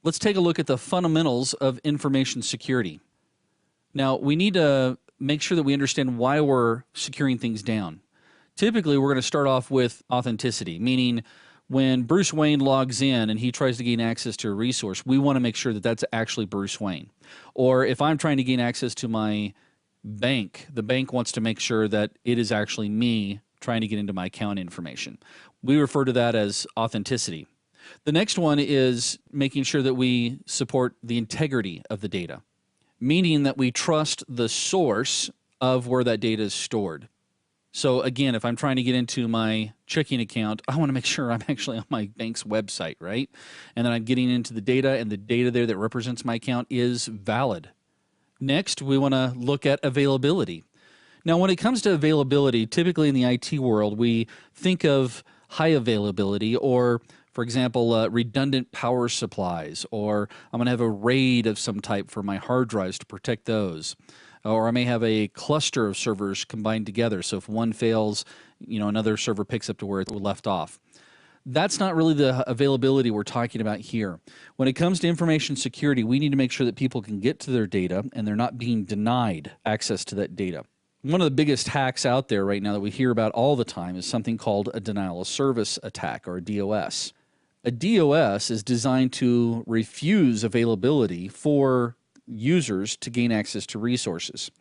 Let's take a look at the fundamentals of information security. Now, we need to make sure that we understand why we're securing things down. Typically, we're going to start off with authenticity, meaning when Bruce Wayne logs in and he tries to gain access to a resource, we want to make sure that that's actually Bruce Wayne. Or if I'm trying to gain access to my bank, the bank wants to make sure that it is actually me trying to get into my account information. We refer to that as authenticity. The next one is making sure that we support the integrity of the data, meaning that we trust the source of where that data is stored. So again, if I'm trying to get into my checking account, I want to make sure I'm actually on my bank's website, right? And then I'm getting into the data, and the data there that represents my account is valid. Next, we want to look at availability. Now, when it comes to availability, typically in the IT world, we think of high availability or, for example, redundant power supplies, or I'm going to have a RAID of some type for my hard drives to protect those. Or I may have a cluster of servers combined together, so if one fails, another server picks up to where it left off. That's not really the availability we're talking about here. When it comes to information security, we need to make sure that people can get to their data and they're not being denied access to that data. One of the biggest hacks out there right now that we hear about all the time is something called a denial of service attack, or a DOS. A DOS is designed to refuse availability for users to gain access to resources.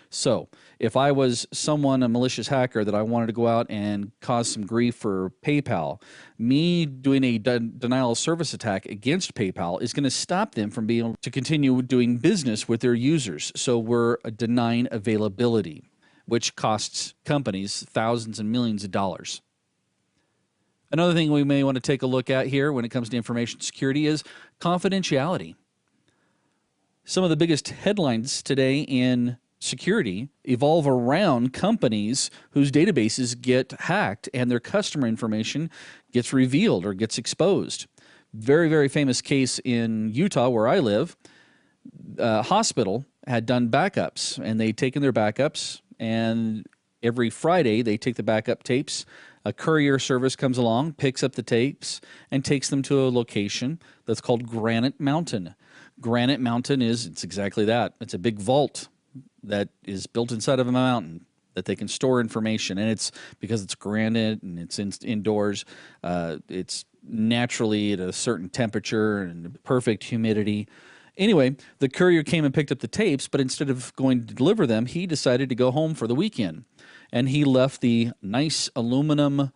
So if I was a malicious hacker that I wanted to go out and cause some grief for PayPal, me doing a denial of service attack against PayPal is going to stop them from being able to continue doing business with their users. So we're denying availability, which costs companies thousands and millions of dollars. Another thing we may want to take a look at here when it comes to information security is confidentiality. Some of the biggest headlines today in security evolve around companies whose databases get hacked and their customer information gets revealed or gets exposed. Very, very famous case in Utah, where I live. A hospital had done backups, and they'd taken their backups, and every Friday they take the backup tapes. A courier service comes along, picks up the tapes, and takes them to a location that's called Granite Mountain. Granite Mountain it's exactly that. It's a big vault that is built inside of a mountain that they can store information. And it's because it's granite and it's indoors. It's naturally at a certain temperature and perfect humidity. Anyway, the courier came and picked up the tapes, but instead of going to deliver them, he decided to go home for the weekend. And he left the nice aluminum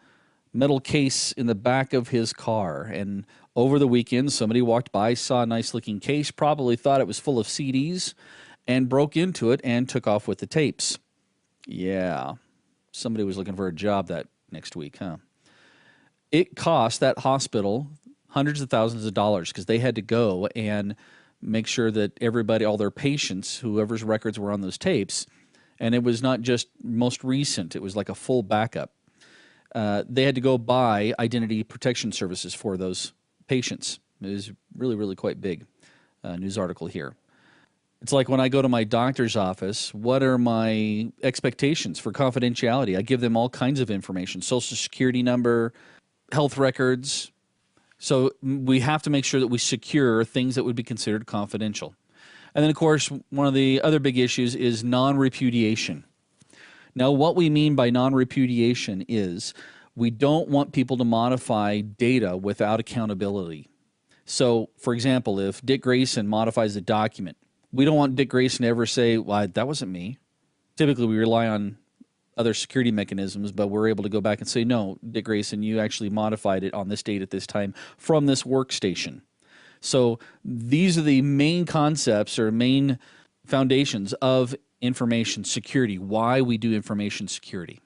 metal case in the back of his car. And over the weekend, somebody walked by, saw a nice-looking case, probably thought it was full of CDs, and broke into it and took off with the tapes. Yeah, somebody was looking for a job that next week, huh? It cost that hospital hundreds of thousands of dollars because they had to go and make sure that everybody, all their patients, whoever's records were on those tapes, and it was not just most recent, it was like a full backup. They had to go buy identity protection services for those patients. It was really, really quite big. News article here. It's like when I go to my doctor's office, what are my expectations for confidentiality? I give them all kinds of information, social security number, health records. So we have to make sure that we secure things that would be considered confidential. And then, of course, one of the other big issues is non-repudiation. Now, what we mean by non-repudiation is we don't want people to modify data without accountability. So, for example, if Dick Grayson modifies a document, we don't want Dick Grayson to ever say, well, that wasn't me. Typically, we rely on other security mechanisms, but we're able to go back and say, no, Dick Grayson, you actually modified it on this date at this time from this workstation. So these are the main concepts or main foundations of information security, why we do information security.